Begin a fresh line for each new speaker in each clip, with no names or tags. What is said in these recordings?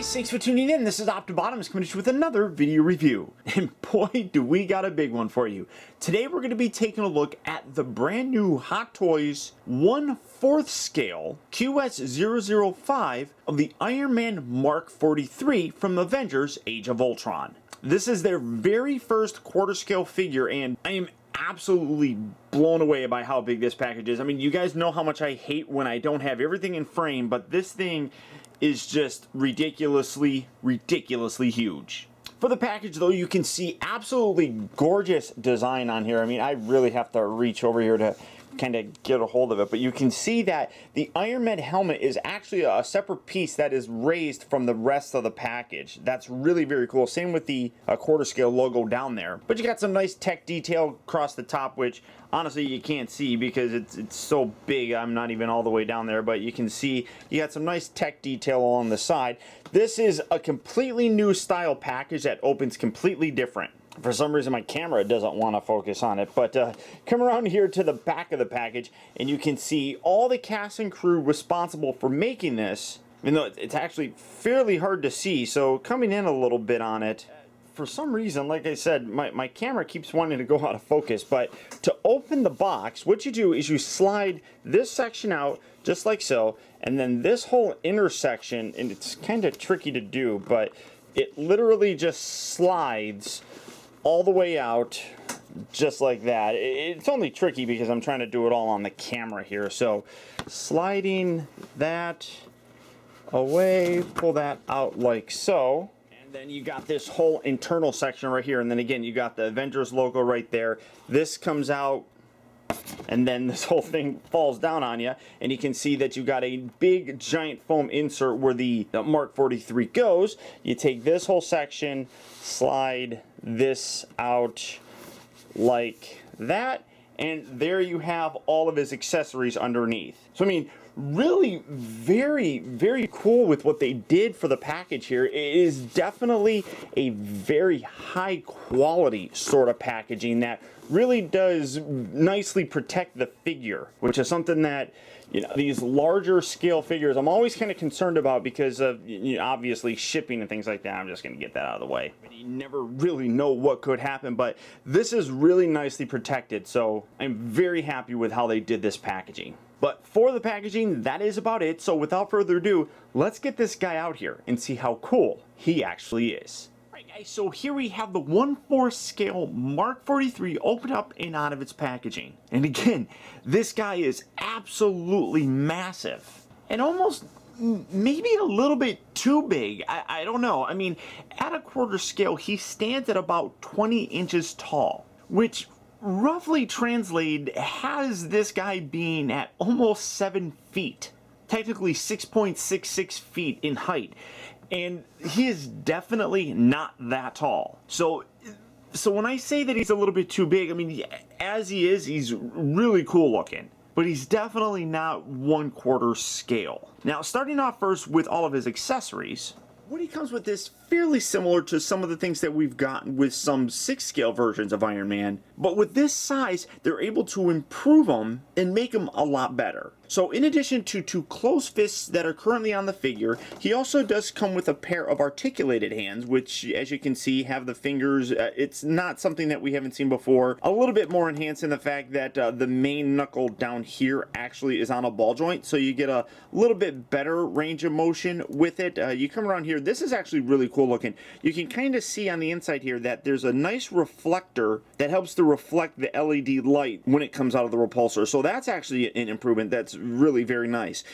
guys, thanks for tuning in. This is Optibotimus coming to you with another video review. And boy, do we got a big one for you. Today we're going to be taking a look at the brand new Hot Toys 1/4 scale QS005 of the Iron Man Mark 43 from Avengers Age of Ultron. This is their very first quarter scale figure, and I am absolutely blown away by how big this package is. I mean, you guys know how much I hate when I don't have everything in frame, but this thing is just ridiculously huge. For the package though, you can see absolutely gorgeous design on here. I mean, I really have to reach over here to kind of get a hold of it, but you can see that the Iron Man helmet is actually a separate piece that is raised from the rest of the package. That's really very cool. Same with the quarter scale logo down there. But you got some nice tech detail across the top, which honestly you can't see because it's so big. I'm not even all the way down there, but you can see you got some nice tech detail along the side. This is a completely new style package that opens completely different. For some reason my camera doesn't want to focus on it, but come around here to the back of the package and you can see all the cast and crew responsible for making this, even though it's actually fairly hard to see. So coming in a little bit on it, for some reason, like I said, my camera keeps wanting to go out of focus, but to open the box, what you do is you slide this section out just like so, and then this whole intersection, and it's kind of tricky to do, but it literally just slides all the way out just like that. It's only tricky because I'm trying to do it all on the camera here. So sliding that away, pull that out like so. And then you got this whole internal section right here. And then again, you got the Avengers logo right there. This comes out and then this whole thing falls down on you, and you can see that you got a big giant foam insert where the Mark 43 goes. You take this whole section, slide this out like that, and there you have all of his accessories underneath. So I mean, really very cool with what they did for the package here. It is definitely a very high quality sort of packaging that really does nicely protect the figure, which is something that, you know, these larger scale figures I'm always kind of concerned about because of, you know, obviously shipping and things like that. I'm just going to get that out of the way. You never really know what could happen, but this is really nicely protected, so I'm very happy with how they did this packaging. But for the packaging, that is about it. So without further ado, let's get this guy out here and see how cool he actually is. Alright guys, so here we have the 1/4 scale Mark 43 opened up and out of its packaging. And again, this guy is absolutely massive. And almost maybe a little bit too big. I don't know. I mean, at a quarter scale, he stands at about 20 inches tall, which roughly translated has this guy being at almost 7 feet. Technically 6.66 feet in height. And he is definitely not that tall. So when I say that he's a little bit too big, I mean, as he is, he's really cool looking. But he's definitely not 1/4 scale. Now, starting off first with all of his accessories, what he comes with is fairly similar to some of the things that we've gotten with some 6 scale versions of Iron Man, but with this size, they're able to improve them and make them a lot better. So in addition to 2 closed fists that are currently on the figure, he also does come with a pair of articulated hands, which as you can see have the fingers. It's not something that we haven't seen before. A little bit more enhanced in the fact that the main knuckle down here actually is on a ball joint, so you get a little bit better range of motion with it. You come around here, this is actually really cool looking. You can kind of see on the inside here that there's a nice reflector that helps to reflect the LED light when it comes out of the repulsor. So that's actually an improvement that's really very nice.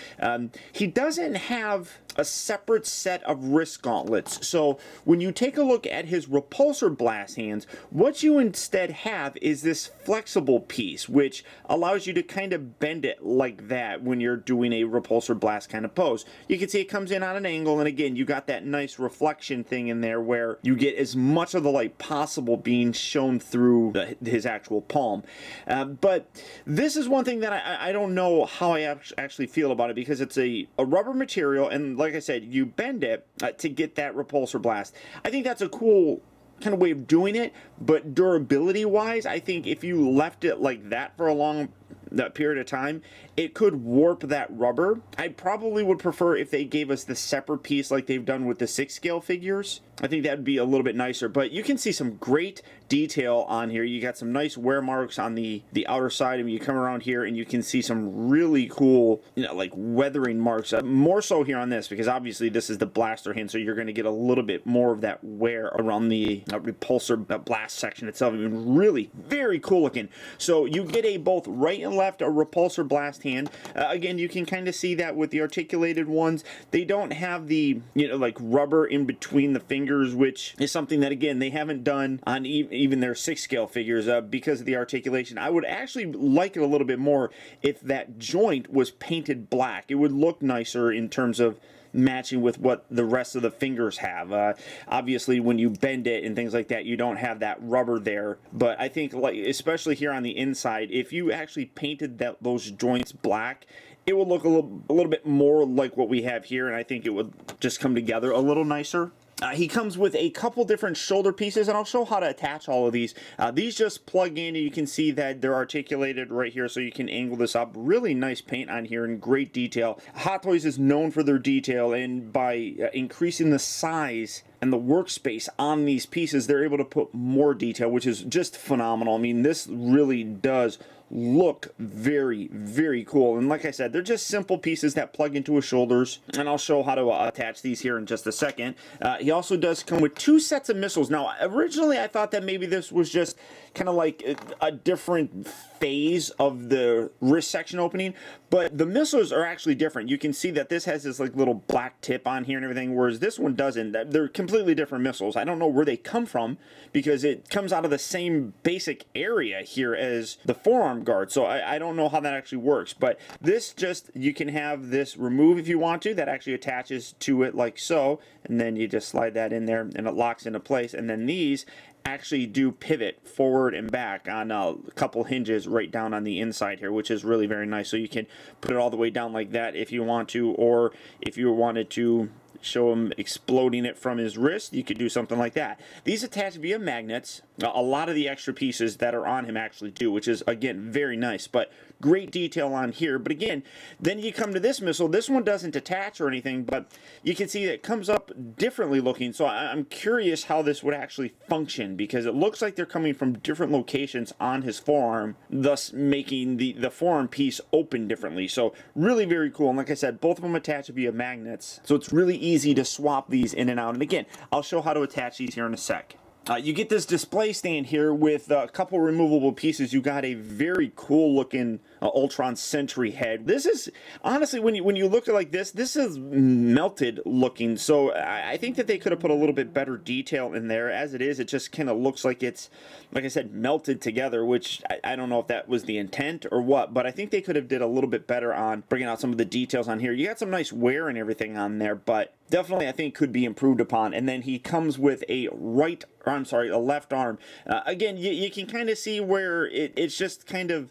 He doesn't have a separate set of wrist gauntlets. So when you take a look at his repulsor blast hands, what you instead have is this flexible piece, which allows you to kind of bend it like that when you're doing a repulsor blast kind of pose. You can see it comes in on an angle, and again, you got that nice reflection thing in there where you get as much of the light possible being shown through his actual palm. But this is one thing that I don't know how I actually feel about it, because it's a rubber material, and like I said, you bend it to get that repulsor blast. I think that's a cool kind of way of doing it, but durability wise, I think if you left it like that for a long that period of time, it could warp that rubber. I probably would prefer if they gave us the separate piece like they've done with the 6 scale figures. I think that would be a little bit nicer, but you can see some great detail on here. You got some nice wear marks on the outer side. I mean, you come around here and you can see some really cool, you know, like weathering marks. More so here on this, because obviously this is the blaster hand, so you're going to get a little bit more of that wear around the repulsor blast section itself. I mean, really very cool looking. So you get a both right and left a repulsor blast hand. Again, you can kind of see that with the articulated ones. They don't have the, you know, like rubber in between the fingers, which is something that, again, they haven't done on even their 6 scale figures because of the articulation. I would actually like it a little bit more if that joint was painted black. It would look nicer in terms of matching with what the rest of the fingers have. Obviously, when you bend it and things like that, you don't have that rubber there. But I think, like, especially here on the inside, if you actually painted those joints black, it would look a little bit more like what we have here, and I think it would just come together a little nicer. He comes with a couple different shoulder pieces, and I'll show how to attach all of these. These just plug in, and you can see that they're articulated right here, so you can angle this up. Really nice paint on here and great detail. Hot Toys is known for their detail, and by increasing the size and the workspace on these pieces, they're able to put more detail, which is just phenomenal. I mean, this really does look very, very cool. And like I said, they're just simple pieces that plug into his shoulders, and I'll show how to attach these here in just a second. He also does come with 2 sets of missiles. Now, originally I thought that maybe this was just kind of like a different phase of the wrist section opening, but the missiles are actually different. You can see that this has this like little black tip on here and everything, whereas this one doesn't. They're completely different missiles. I don't know where they come from, because it comes out of the same basic area here as the forearm guard, so I don't know how that actually works. But this just, you can have this remove if you want to. That actually attaches to it like so, and then you just slide that in there and it locks into place. And then these actually do pivot forward and back on a couple hinges right down on the inside here, which is really very nice. So you can put it all the way down like that if you want to, or if you wanted to show him exploding it from his wrist, you could do something like that. These attach via magnets. A lot of the extra pieces that are on him actually do, which is, again, very nice, but great detail on here. But again, then you come to this missile. This one doesn't attach or anything, but you can see that it comes up differently looking. So I'm curious how this would actually function, because it looks like they're coming from different locations on his forearm, thus making the forearm piece open differently. So really very cool. And like I said, both of them attach via magnets, so it's really easy to swap these in and out. And again, I'll show how to attach these here in a sec. You get this display stand here with a couple removable pieces. You got a very cool looking Ultron Sentry head. This is, honestly, when you look at like this is melted looking. So I think that they could have put a little bit better detail in there. As it is, it just kind of looks like it's, like I said, melted together, which I don't know if that was the intent or what, but I think they could have did a little bit better on bringing out some of the details on here. You got some nice wear and everything on there, but definitely I think could be improved upon. And then he comes with a left arm. Again, you can kind of see where it's just kind of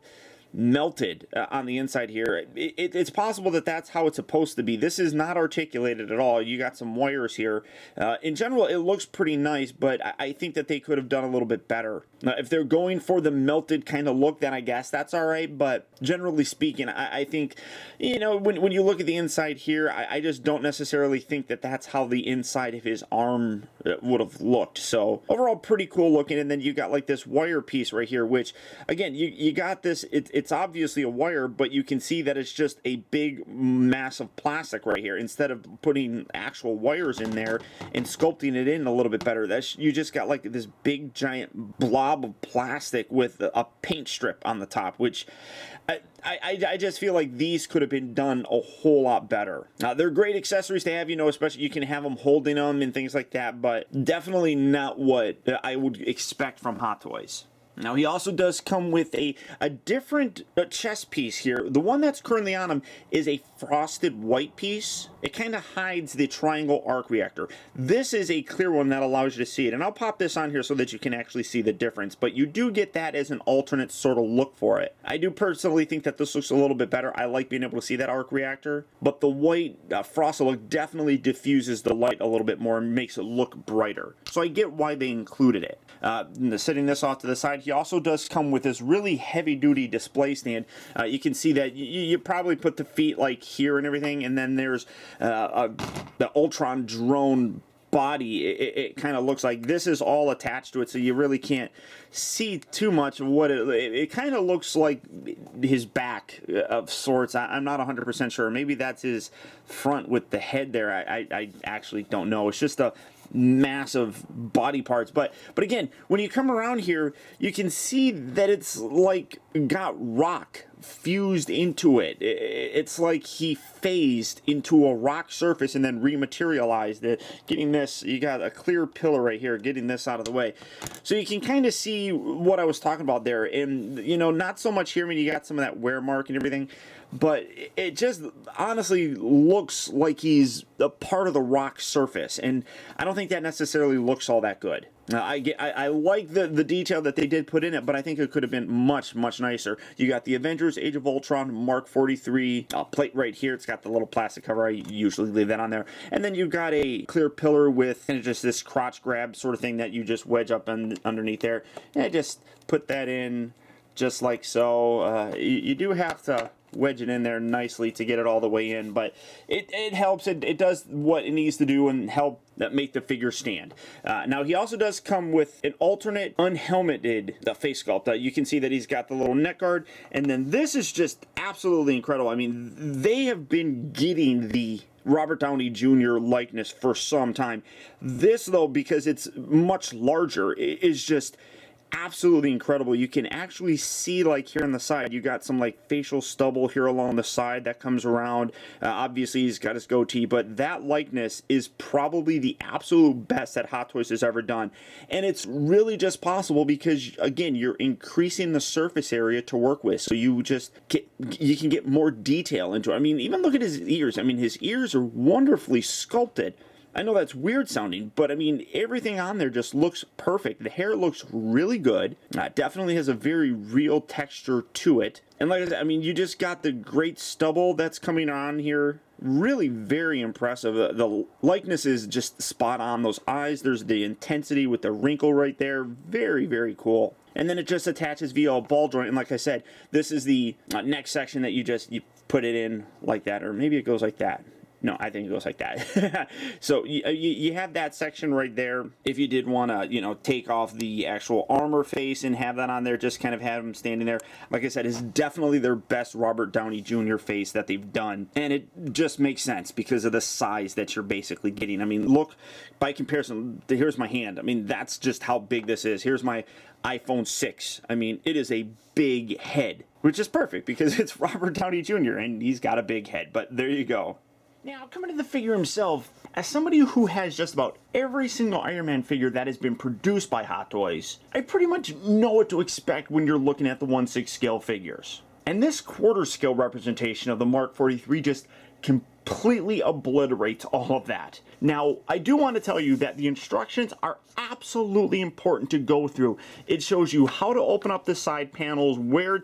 melted on the inside here. It's possible that that's how it's supposed to be. This is not articulated at all. You got some wires here. In general, it looks pretty nice, but I think that they could have done a little bit better. If they're going for the melted kind of look, then I guess that's all right, but generally speaking, I think, you know, when you look at the inside here, I just don't necessarily think that that's how the inside of his arm would have looked. So overall, pretty cool looking. And then you got like this wire piece right here, which, again, you got this, it's obviously a wire, but you can see that it's just a big mass of plastic right here. Instead of putting actual wires in there and sculpting it in a little bit better, you just got like this big giant blob of plastic with a paint strip on the top, which I just feel like these could have been done a whole lot better. They're great accessories to have, you know, especially you can have them holding them and things like that, but definitely not what I would expect from Hot Toys. Now, he also does come with a different chest piece here. The one that's currently on him is a frosted white piece. it kind of hides the triangle arc reactor. This is a clear one that allows you to see it, and I'll pop this on here so that you can actually see the difference, but you do get that as an alternate sort of look for it. I do personally think that this looks a little bit better. I like being able to see that arc reactor, but the white frosted look definitely diffuses the light a little bit more and makes it look brighter. So I get why they included it. Setting this off to the side, he also does come with this really heavy-duty display stand. You can see that you probably put the feet like here and everything, and then there's the Ultron drone body. It kind of looks like this is all attached to it, so you really can't see too much of what it kind of looks like his back of sorts. I'm not 100% sure. Maybe that's his front with the head there. I actually don't know. It's just a massive body parts, but again, when you come around here, you can see that it's like got rock fused into it. It's like he phased into a rock surface and then rematerialized it. Getting this, you got a clear pillar right here, getting this out of the way, so you can kind of see what I was talking about there. And you know, not so much here. I mean, you got some of that wear mark and everything, but it just honestly looks like he's a part of the rock surface, and I don't think that necessarily looks all that good. I like the detail that they did put in it, but I think it could have been much nicer. You got the Avengers Age of Ultron Mark 43 plate right here. It's got the little plastic cover. I usually leave that on there. And then you've got a clear pillar with just this crotch grab sort of thing that you just wedge up underneath there. And just put that in just like so. You do have to wedge it in there nicely to get it all the way in, but it helps. It does what it needs to do and help make the figure stand. Now he also does come with an alternate unhelmeted face sculpt. You can see that he's got the little neck guard, and then this is just absolutely incredible. I mean, they have been getting the Robert Downey Jr. likeness for some time. This though, because it's much larger, is just absolutely incredible. You can actually see, like here on the side, you got some like facial stubble here along the side that comes around. Obviously he's got his goatee, but that likeness is probably the absolute best that Hot Toys has ever done, and it's really just possible because again, you're increasing the surface area to work with, so you can get more detail into it. I mean, even look at his ears. I mean, his ears are wonderfully sculpted. I know that's weird sounding, but I mean, everything on there just looks perfect. The hair looks really good. Definitely has a very real texture to it. And like I said, I mean, you just got the great stubble that's coming on here. Really very impressive. The likeness is just spot on. Those eyes, there's the intensity with the wrinkle right there. Very cool. And then it just attaches via a ball joint. And like I said, this is the next section that you put it in like that, or maybe it goes like that. No, I think it goes like that. So you have that section right there. If you did want to, you know, take off the actual armor face and have that on there, just kind of have him standing there. Like I said, it's definitely their best Robert Downey Jr. face that they've done. And it just makes sense because of the size that you're basically getting. I mean, look, by comparison, here's my hand. I mean, that's just how big this is. Here's my iPhone 6. I mean, it is a big head, which is perfect because it's Robert Downey Jr. and he's got a big head. But there you go. Now, coming to the figure himself, as somebody who has just about every single Iron Man figure that has been produced by Hot Toys, I pretty much know what to expect when you're looking at the 1/6 scale figures. And this quarter scale representation of the Mark 43 just completely obliterates all of that. Now, I do want to tell you that the instructions are absolutely important to go through. It shows you how to open up the side panels, where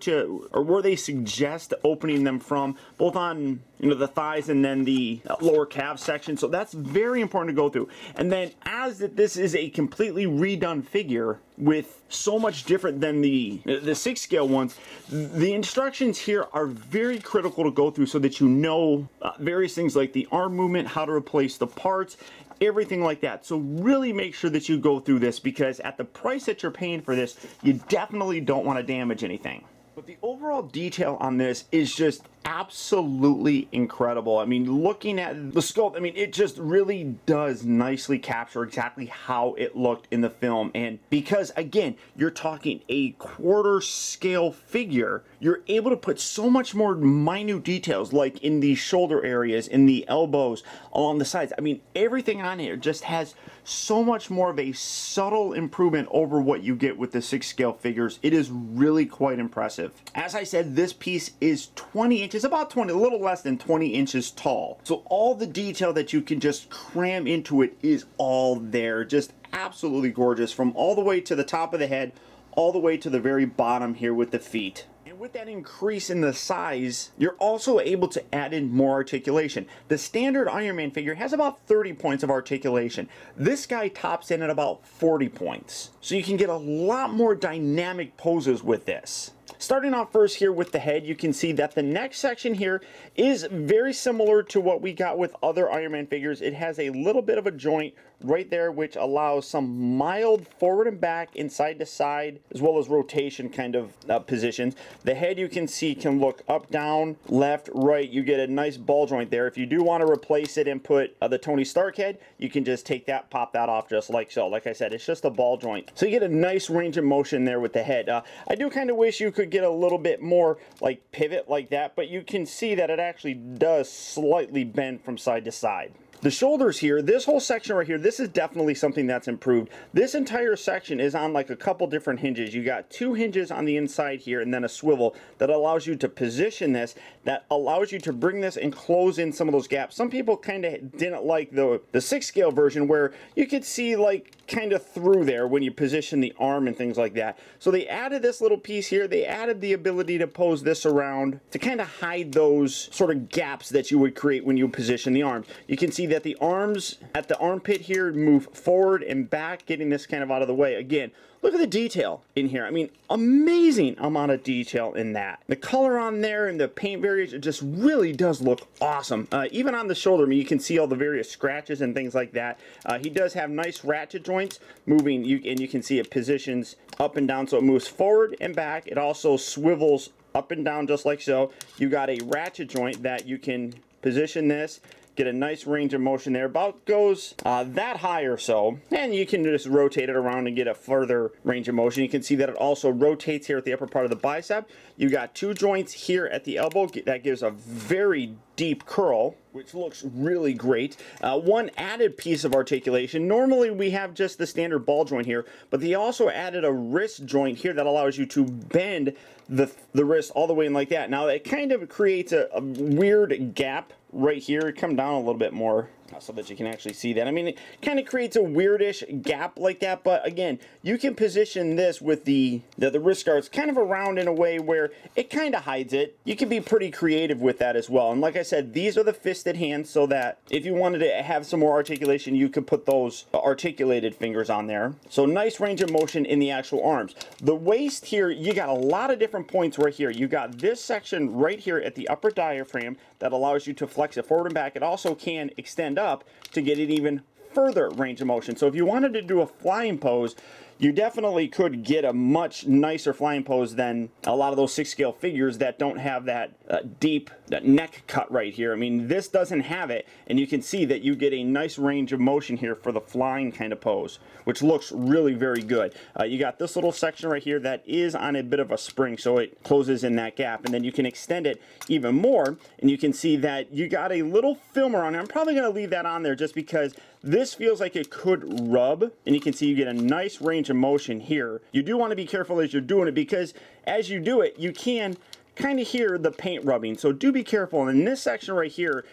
they suggest opening them from, both on, you know, the thighs and then the lower calf section. So that's very important to go through. And then, as this is a completely redone figure with so much different than the 6 scale ones, the instructions here are very critical to go through so that you know various things like the arm movement, how to replace the parts, everything like that. So really make sure that you go through this, because at the price that you're paying for this, you definitely don't want to damage anything. But the overall detail on this is just absolutely incredible. I mean, looking at the sculpt, I mean, it just really does nicely capture exactly how it looked in the film. And because, again, you're talking a quarter scale figure, you're able to put so much more minute details, like in the shoulder areas, in the elbows, along the sides. I mean, everything on here just has so much more of a subtle improvement over what you get with the 6 scale figures. It is really quite impressive. As I said, this piece is 20 inches is about 20, a little less than 20 inches tall. So all the detail that you can just cram into it is all there. Just absolutely gorgeous, from all the way to the top of the head, all the way to the very bottom here with the feet. And with that increase in the size, you're also able to add in more articulation. The standard Iron Man figure has about 30 points of articulation. This guy tops in at about 40 points. So you can get a lot more dynamic poses with this. Starting off first here with the head, you can see that the neck section here is very similar to what we got with other Iron Man figures. It has a little bit of a joint right there, which allows some mild forward and back and side to side, as well as rotation kind of positions. The head, you can see, can look up, down, left, right. You get a nice ball joint there. If you do want to replace it and put the Tony Stark head, you can just take that, pop that off just like so. Like I said, it's just a ball joint. So you get a nice range of motion there with the head. I do kind of wish you could get a little bit more like pivot like that, but you can see that it actually does slightly bend from side to side. The shoulders here, this whole section right here, this is definitely something that's improved. This entire section is on like a couple different hinges. You got 2 hinges on the inside here and then a swivel that allows you to position this, that allows you to bring this and close in some of those gaps. Some people kind of didn't like the 6 scale version where you could see like kind of through there when you position the arm and things like that. So they added this little piece here. They added the ability to pose this around to kind of hide those sort of gaps that you would create when you position the arms. You can see that the arms at the armpit here move forward and back, getting this kind of out of the way. Again, look at the detail in here. I mean, amazing amount of detail in that. The color on there and the paint variation, it just really does look awesome. Even on the shoulder, I mean, you can see all the various scratches and things like that. He does have nice ratchet joints moving, and you can see it positions up and down, so it moves forward and back. It also swivels up and down just like so. You got a ratchet joint that you can position this, get a nice range of motion there, about goes that high or so, and you can just rotate it around and get a further range of motion. You can see that it also rotates here at the upper part of the bicep. You got 2 joints here at the elbow that gives a very deep curl, which looks really great. One added piece of articulation, normally we have just the standard ball joint here, but they also added a wrist joint here that allows you to bend the wrist all the way in like that. Now it kind of creates a weird gap right here. Come down a little bit more so that you can actually see that. I mean, it kind of creates a weirdish gap like that, but again, you can position this with the wrist guards kind of around in a way where it kind of hides it. You can be pretty creative with that as well. And like I said, these are the fisted hands, so that if you wanted to have some more articulation, you could put those articulated fingers on there. So nice range of motion in the actual arms. The waist here, you got a lot of different points right here. You got this section right here at the upper diaphragm that allows you to flex it forward and back. It also can extend up to get it even further range of motion. So if you wanted to do a flying pose, you definitely could get a much nicer flying pose than a lot of those 6 scale figures that don't have that deep neck cut right here. I mean, this doesn't have it, and you can see that you get a nice range of motion here for the flying kind of pose, which looks really very good. You got this little section right here that is on a bit of a spring, so it closes in that gap, and then you can extend it even more, and you can see that you got a little filmer on there. I'm probably going to leave that on there just because this feels like it could rub, and you can see you get a nice range of motion here. You do want to be careful as you're doing it, because as you do it, you can kind of hear the paint rubbing, so do be careful. And in this section right here,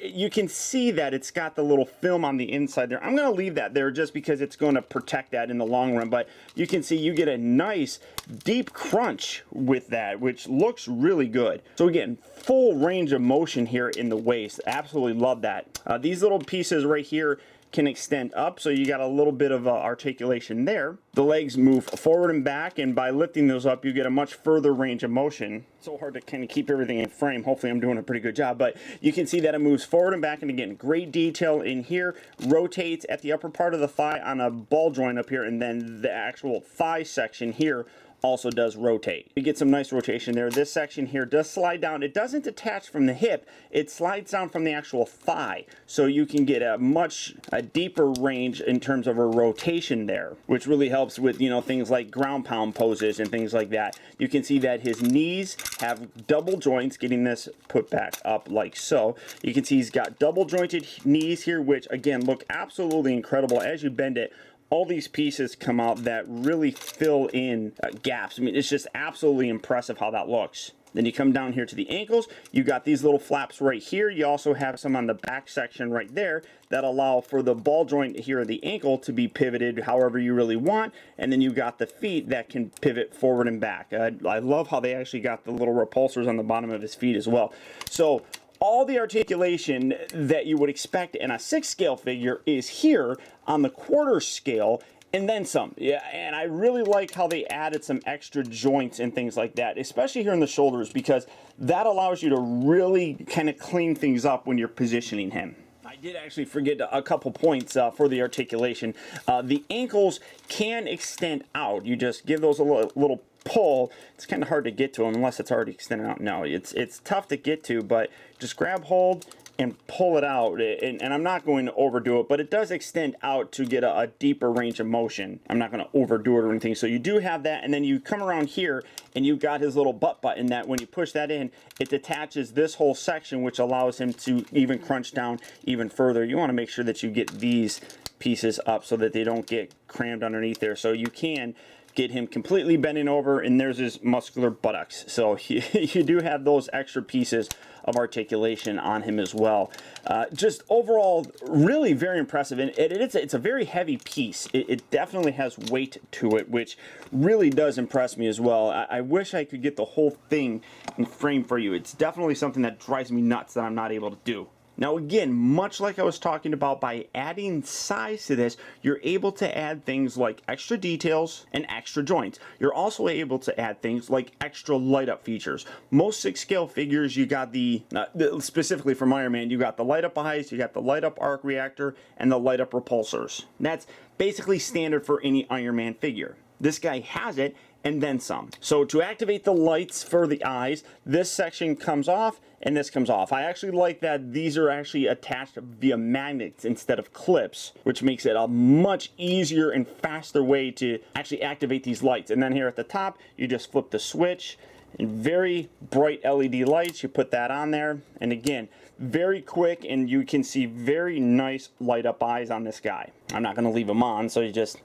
you can see that it's got the little film on the inside there. I'm going to leave that there just because it's going to protect that in the long run, but you can see you get a nice deep crunch with that, which looks really good. So again, full range of motion here in the waist. Absolutely love that. These little pieces right here can extend up, so you got a little bit of articulation there. The legs move forward and back, and by lifting those up, you get a much further range of motion. So hard to kind of keep everything in frame. Hopefully I'm doing a pretty good job, but you can see that it moves forward and back, and again, great detail in here. Rotates at the upper part of the thigh on a ball joint up here, and then the actual thigh section here also does rotate. You get some nice rotation there. This section here does slide down. It doesn't detach from the hip. It slides down from the actual thigh. So you can get a much deeper range in terms of a rotation there, which really helps with, you know, things like ground pound poses and things like that. You can see that his knees have double joints, getting this put back up like so. You can see he's got double jointed knees here, which again look absolutely incredible as you bend it. All these pieces come out that really fill in gaps. I mean, it's just absolutely impressive how that looks. Then you come down here to the ankles. You got these little flaps right here. You also have some on the back section right there that allow for the ball joint here of the ankle to be pivoted however you really want. And then you got the feet that can pivot forward and back. I love how they actually got the little repulsors on the bottom of his feet as well. So all the articulation that you would expect in a 6 scale figure is here on the 1/4 scale, and then some. Yeah, and I really like how they added some extra joints and things like that, especially here in the shoulders, because that allows you to really kind of clean things up when you're positioning him. I did actually forget a couple points for the articulation. The ankles can extend out. You just give those a little pull. It's kind of hard to get to them unless it's already extended out. No, it's tough to get to, but just grab hold and pull it out. And I'm not going to overdo it, but it does extend out to get a deeper range of motion. I'm not going to overdo it or anything. So you do have that, and then you come around here and you got his little butt button that when you push that in, it detaches this whole section, which allows him to even crunch down even further. You want to make sure that you get these pieces up so that they don't get crammed underneath there. So you can get him completely bending over, and there's his muscular buttocks. So you do have those extra pieces of articulation on him as well. Just overall, really very impressive, and it's a very heavy piece. It definitely has weight to it, which really does impress me as well. I wish I could get the whole thing in frame for you. It's definitely something that drives me nuts that I'm not able to do. Now again, much like I was talking about, by adding size to this, you're able to add things like extra details and extra joints. You're also able to add things like extra light up features. Most 6 scale figures, you got specifically from Iron Man, you got the light up eyes, you got the light up arc reactor, and the light up repulsors. That's basically standard for any Iron Man figure. This guy has it, and then some. So to activate the lights for the eyes, this section comes off and this comes off. I actually like that these are actually attached via magnets instead of clips, which makes it a much easier and faster way to actually activate these lights. And then here at the top, you just flip the switch, and very bright LED lights, you put that on there, and again, very quick, and you can see very nice light up eyes on this guy. I'm not going to leave them on, so you just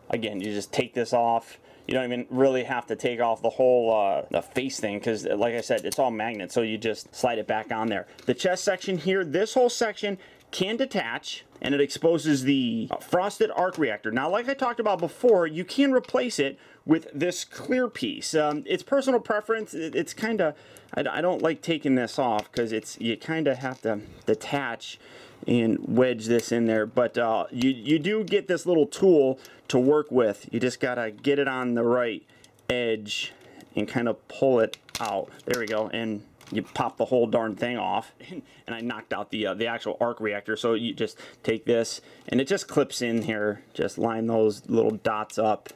take this off. You don't even really have to take off the whole the face thing, because like I said, it's all magnet, so you just slide it back on there. The chest section here, this whole section can detach, and it exposes the frosted arc reactor. Now, like I talked about before, you can replace it with this clear piece. It's personal preference. It's kind of, I don't like taking this off, because you kind of have to detach and wedge this in there, but you do get this little tool to work with. You just gotta get it on the right edge and kind of pull it out. There we go, and you pop the whole darn thing off. And I knocked out the actual arc reactor. So you just take this, and it just clips in here. Just line those little dots up.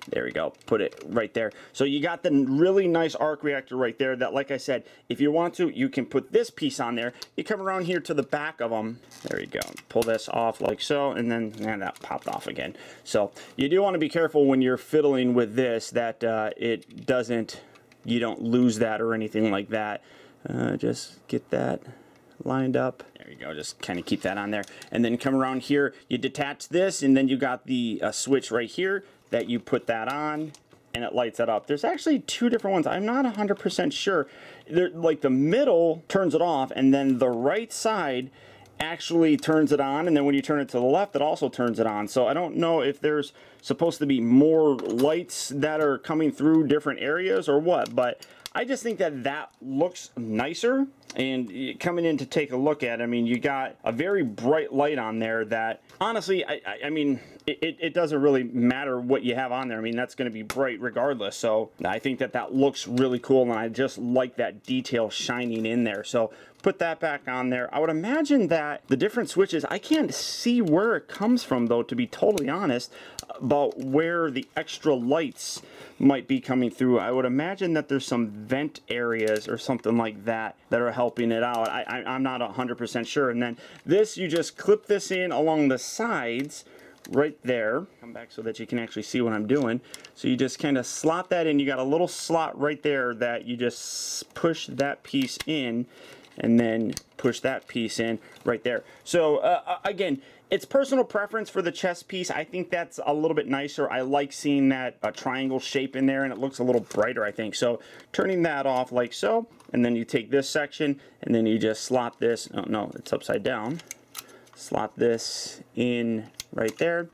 There we go, put it right there. So you got the really nice arc reactor right there that, like I said, if you want to, you can put this piece on there. You come around here to the back of them. There you go. Pull this off like so, and then that popped off again. So you do want to be careful when you're fiddling with this that you don't lose that or anything like that. Just get that lined up. There you go, just kind of keep that on there. And then come around here, you detach this, and then you got the switch right here that you put that on, and it lights it up. There's actually 2 different ones. I'm not 100% sure. Like the middle turns it off, and then the right side actually turns it on, and then when you turn it to the left, it also turns it on. So I don't know if there's supposed to be more lights that are coming through different areas or what, but I just think that looks nicer. And coming in to take a look at it, I mean, you got a very bright light on there that, honestly, I mean, it doesn't really matter what you have on there. I mean, that's going to be bright regardless. So I think that looks really cool, and I just like that detail shining in there. So put that back on there. I would imagine that the different switches, I can't see where it comes from, though, to be totally honest, about where the extra lights might be coming through. I would imagine that there's some vent areas or something like that are helping it out. I'm not 100% sure. And then this, you just clip this in along the sides right there. Come back so that you can actually see what I'm doing. So you just kind of slot that in. You got a little slot right there that you just push that piece in, and then push that piece in right there. So again, it's personal preference for the chest piece. I think that's a little bit nicer. I like seeing that triangle shape in there, and it looks a little brighter, I think. So turning that off like so, and then you take this section, and then you just slot this, oh no, it's upside down. Slot this in right there.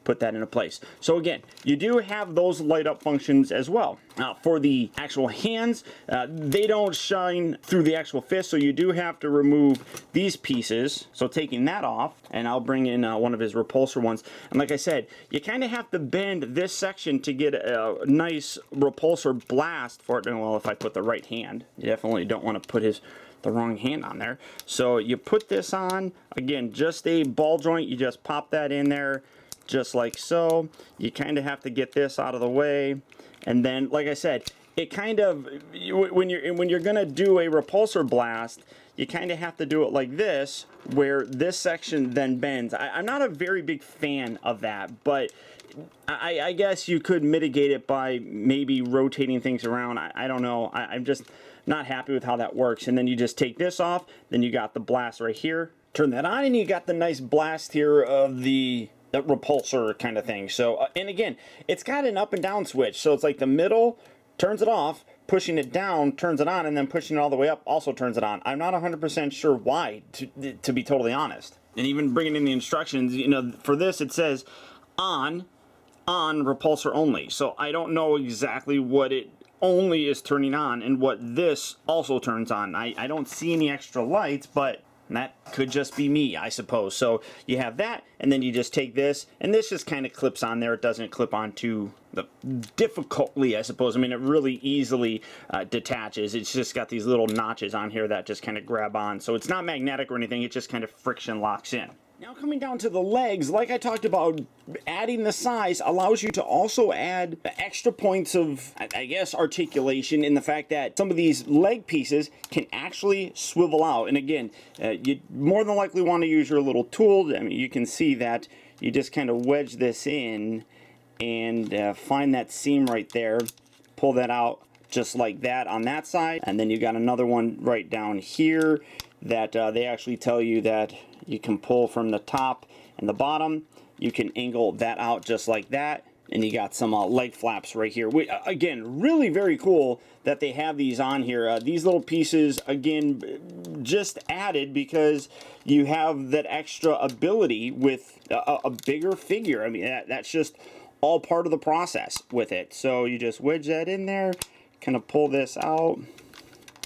Put that into place. So again, you do have those light up functions as well. For the actual hands, they don't shine through the actual fist, so you do have to remove these pieces. So taking that off, and I'll bring in one of his repulsor ones. And like I said, you kind of have to bend this section to get a nice repulsor blast for it. And well, if I put the right hand, you definitely don't want to put the wrong hand on there. So you put this on, again, just a ball joint. You just pop that in there, just like so. You kind of have to get this out of the way, and then, like I said, it kind of, when you're gonna do a repulsor blast, you kind of have to do it like this, where this section then bends. I'm not a very big fan of that, but I guess you could mitigate it by maybe rotating things around. I don't know. I'm just not happy with how that works. And then you just take this off, then you got the blast right here. Turn that on, and you got the nice blast here of that repulsor kind of thing. So, and again, it's got an up and down switch. So it's like the middle turns it off, pushing it down turns it on, and then pushing it all the way up also turns it on. I'm not 100% sure why, to be totally honest. And even bringing in the instructions, you know, for this it says on repulsor only. So I don't know exactly what it only is turning on and what this also turns on. I don't see any extra lights, but that could just be me, I suppose. So you have that, and then you just take this, and this just kind of clips on there. It doesn't clip onto the difficultly, I suppose. I mean, it really easily detaches. It's just got these little notches on here that just kind of grab on. So it's not magnetic or anything. It just kind of friction locks in. Now coming down to the legs, like I talked about, adding the size allows you to also add extra points of, I guess, articulation in the fact that some of these leg pieces can actually swivel out. And again, you more than likely want to use your little tool. I mean, you can see that you just kind of wedge this in and find that seam right there, pull that out just like that on that side. And then you got another one right down here that they actually tell you that you can pull from the top and the bottom. You can angle that out just like that, and you got some leg flaps right here. Again, really very cool that they have these on here. These little pieces, again, just added because you have that extra ability with a bigger figure. I mean, that's just all part of the process with it. So you just wedge that in there, kind of pull this out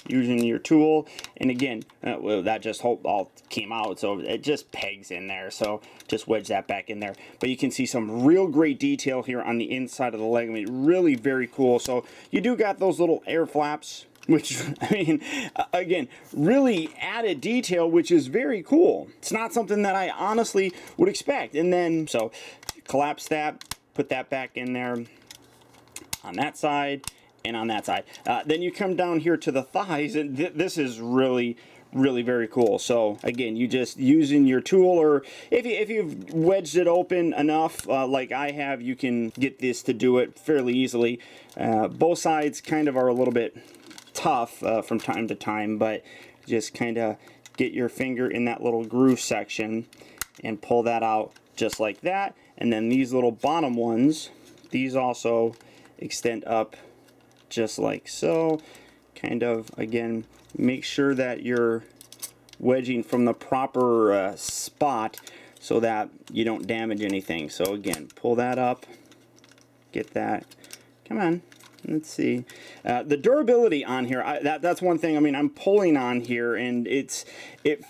using your tool, and again, well, that just all came out, so it just pegs in there, so just wedge that back in there. But you can see some real great detail here on the inside of the leg. I mean, really very cool. So you do got those little air flaps, which, I mean, again, really added detail, which is very cool. It's not something that I honestly would expect. And then, so collapse that, put that back in there on that side, and on that side. Then you come down here to the thighs, and this is really very cool. So again, you just using your tool, or if you've wedged it open enough, like I have, you can get this to do it fairly easily. Both sides kind of are a little bit tough from time to time, but just kind of get your finger in that little groove section and pull that out just like that. And then these little bottom ones, these also extend up just like so. Kind of, again, make sure that you're wedging from the proper spot so that you don't damage anything. So again, pull that up, get that, come on, let's see. The durability on here, that's one thing. I mean, I'm pulling on here, and it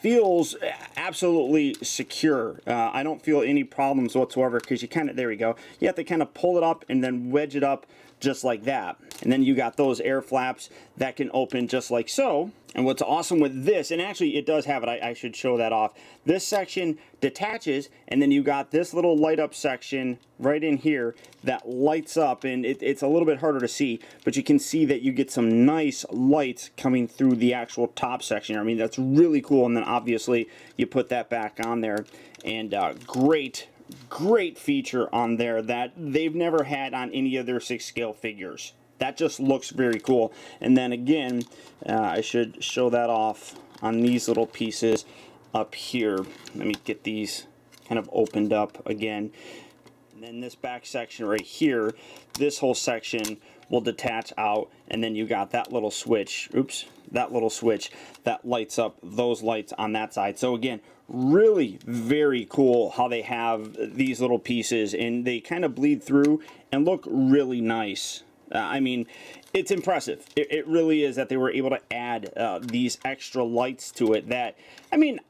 feels absolutely secure. I don't feel any problems whatsoever, because you kind of, there we go, you have to kind of pull it up and then wedge it up just like that. And then you got those air flaps that can open just like so. And what's awesome with this, and actually it does have it, I should show that off. This section detaches, and then you got this little light up section right in here that lights up, and it's a little bit harder to see, but you can see that you get some nice lights coming through the actual top section. I mean, that's really cool. And then obviously you put that back on there, and great feature on there that they've never had on any of their 6 scale figures. That just looks very cool. And then again, I should show that off
on these little pieces up here. Let me get these kind of opened up again. And then this back section right here, this whole section will detach out, and then you got that little switch, oops, that little switch that lights up those lights on that side. So again, really very cool how they have these little pieces, and they kind of bleed through and look really nice. I mean, it's impressive. It really is that they were able to add these extra lights to it that, I mean,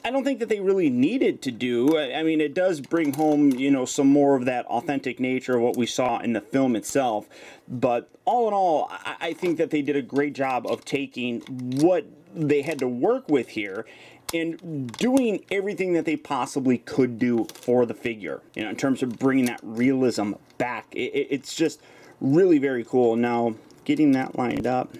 I don't think that they really needed to do. I mean, it does bring home, you know, some more of that authentic nature of what we saw in the film itself. But all in all, I think that they did a great job of taking what they had to work with here and doing everything that they possibly could do for the figure, you know, in terms of bringing that realism back. It's just really very cool. Now, getting that lined up,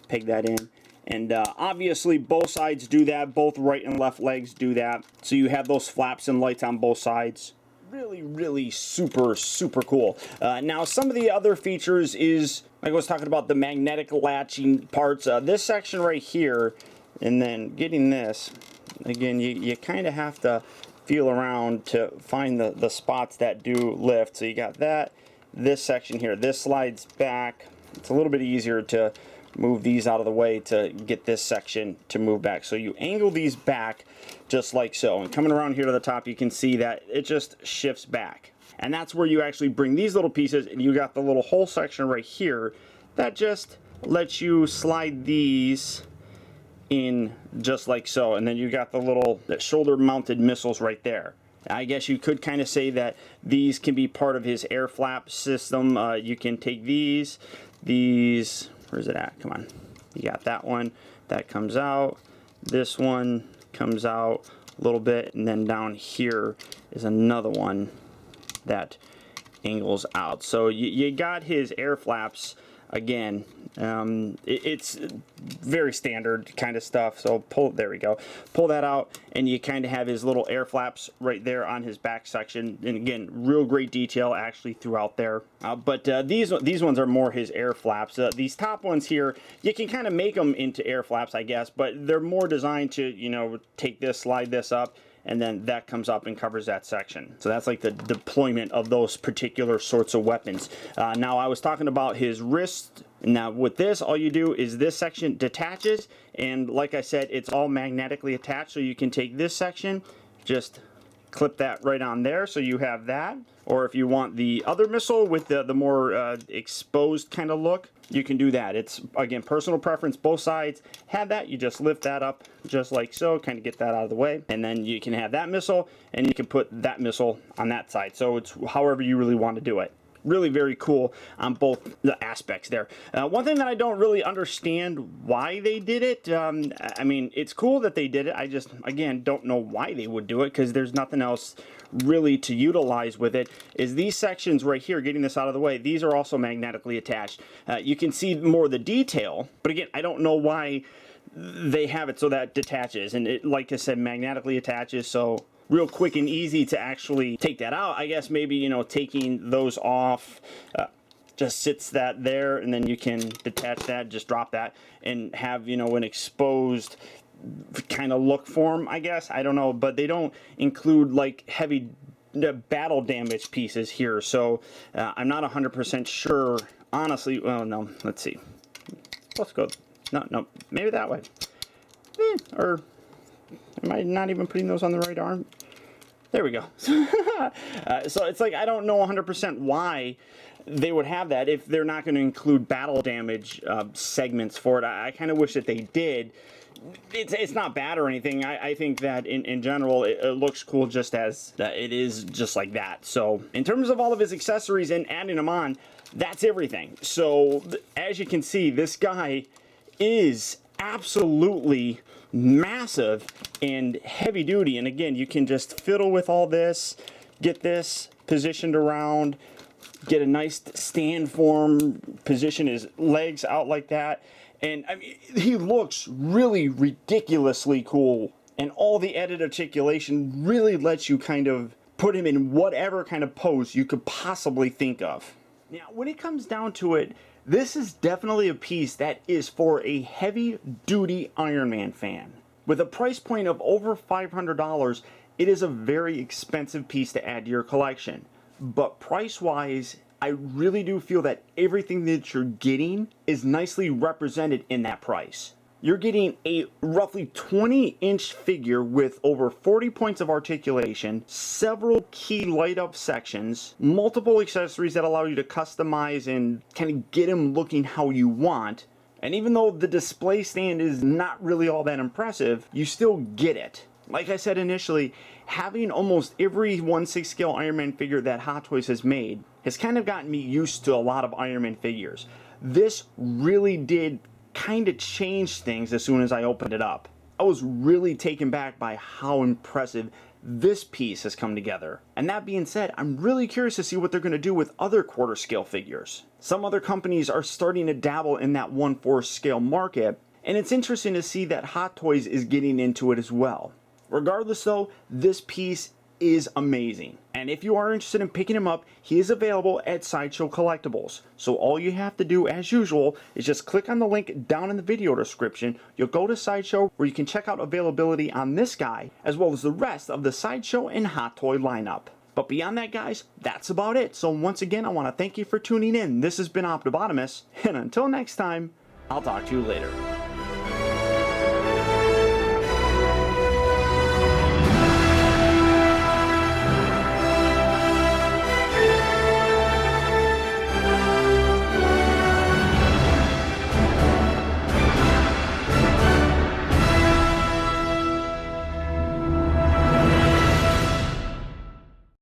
peg that in. And obviously both sides do that, both right and left legs do that. So you have those flaps and lights on both sides. Really super cool. Now some of the other features is, like I was talking about, the magnetic latching parts. This section right here, and then getting this, again, you kind of have to feel around to find the spots that do lift. So you got that, this section here, this slides back. It's a little bit easier to move these out of the way to get this section to move back. So you angle these back just like so, and coming around here to the top, you can see that it just shifts back, and that's where you actually bring these little pieces, and you got the little hole section right here that just lets you slide these in just like so, and then you got the little shoulder mounted missiles right there. I guess you could kind of say that these can be part of his air flap system. You can take these, where's it at? Come on. You got that one. That comes out. This one comes out a little bit. And then down here is another one that angles out. So you got his air flaps. Again, it's very standard kind of stuff. So there we go. Pull that out, and you kind of have his little air flaps right there on his back section. And again, real great detail actually throughout there. But these ones are more his air flaps. These top ones here, you can kind of make them into air flaps, I guess, but they're more designed to, you know, take this, slide this up, and then that comes up and covers that section. So that's like the deployment of those particular sorts of weapons. Now I was talking about his wrist. Now with this, all you do is this section detaches, and like I said, it's all magnetically attached. So you can take this section, just clip that right on there, so you have that. Or if you want the other missile with the more exposed kind of look, you can do that. It's, again, personal preference. Both sides have that. You just lift that up just like so, kind of get that out of the way. And then you can have that missile, and you can put that missile on that side. So it's however you really want to do it. Really very cool on both the aspects there. One thing that I don't really understand why they did it, I mean, it's cool that they did it. I just, again, don't know why they would do it, because there's nothing else really to utilize with it, is these sections right here, getting this out of the way, these are also magnetically attached. You can see more of the detail, but again, I don't know why they have it so that detaches, and it, like I said, magnetically attaches, so real quick and easy to actually take that out. I guess maybe, you know, taking those off just sits that there, and then you can detach that, just drop that, and have, you know, an exposed kind of look for them, I guess. I don't know, but they don't include like heavy battle damage pieces here, so I'm not 100% sure, honestly. Well, no, let's see. Let's go. No, maybe that way. Or am I not even putting those on the right arm? There we go. So it's like, I don't know 100% why they would have that if they're not going to include battle damage segments for it. I kind of wish that they did. It's not bad or anything. I think that in general it looks cool just as it is, just like that. So in terms of all of his accessories and adding them on, that's everything. So as you can see, this guy is absolutely massive and heavy duty, and again, you can just fiddle with all this, get this positioned around, get a nice stand form, position his legs out like that, and I mean, he looks really ridiculously cool, and all the edit articulation really lets you kind of put him in whatever kind of pose you could possibly think of. Now, when it comes down to it,
This is definitely a piece that is for a heavy-duty Iron Man fan. With a price point of over $500, it is a very expensive piece to add to your collection. But price-wise, I really do feel that everything that you're getting is nicely represented in that price. You're getting a roughly 20-inch figure with over 40 points of articulation, several key light-up sections, multiple accessories that allow you to customize and kind of get him looking how you want. And even though the display stand is not really all that impressive, you still get it. Like I said initially, having almost every 1/6 scale Iron Man figure that Hot Toys has made has kind of gotten me used to a lot of Iron Man figures. This really did kind of change things as soon as I opened it up. I was really taken back by how impressive this piece has come together. And that being said, I'm really curious to see what they're going to do with other quarter scale figures. Some other companies are starting to dabble in that 1/4 scale market, and it's interesting to see that Hot Toys is getting into it as well. Regardless though, this piece is amazing. And if you are interested in picking him up, he is available at Sideshow Collectibles. So all you have to do, as usual, is just click on the link down in the video description. You'll go to Sideshow where you can check out availability on this guy, as well as the rest of the Sideshow and Hot Toy lineup. But beyond that, guys, that's about it. So once again, I want to thank you for tuning in. This has been Optibotimus, and until next time, I'll talk to you later.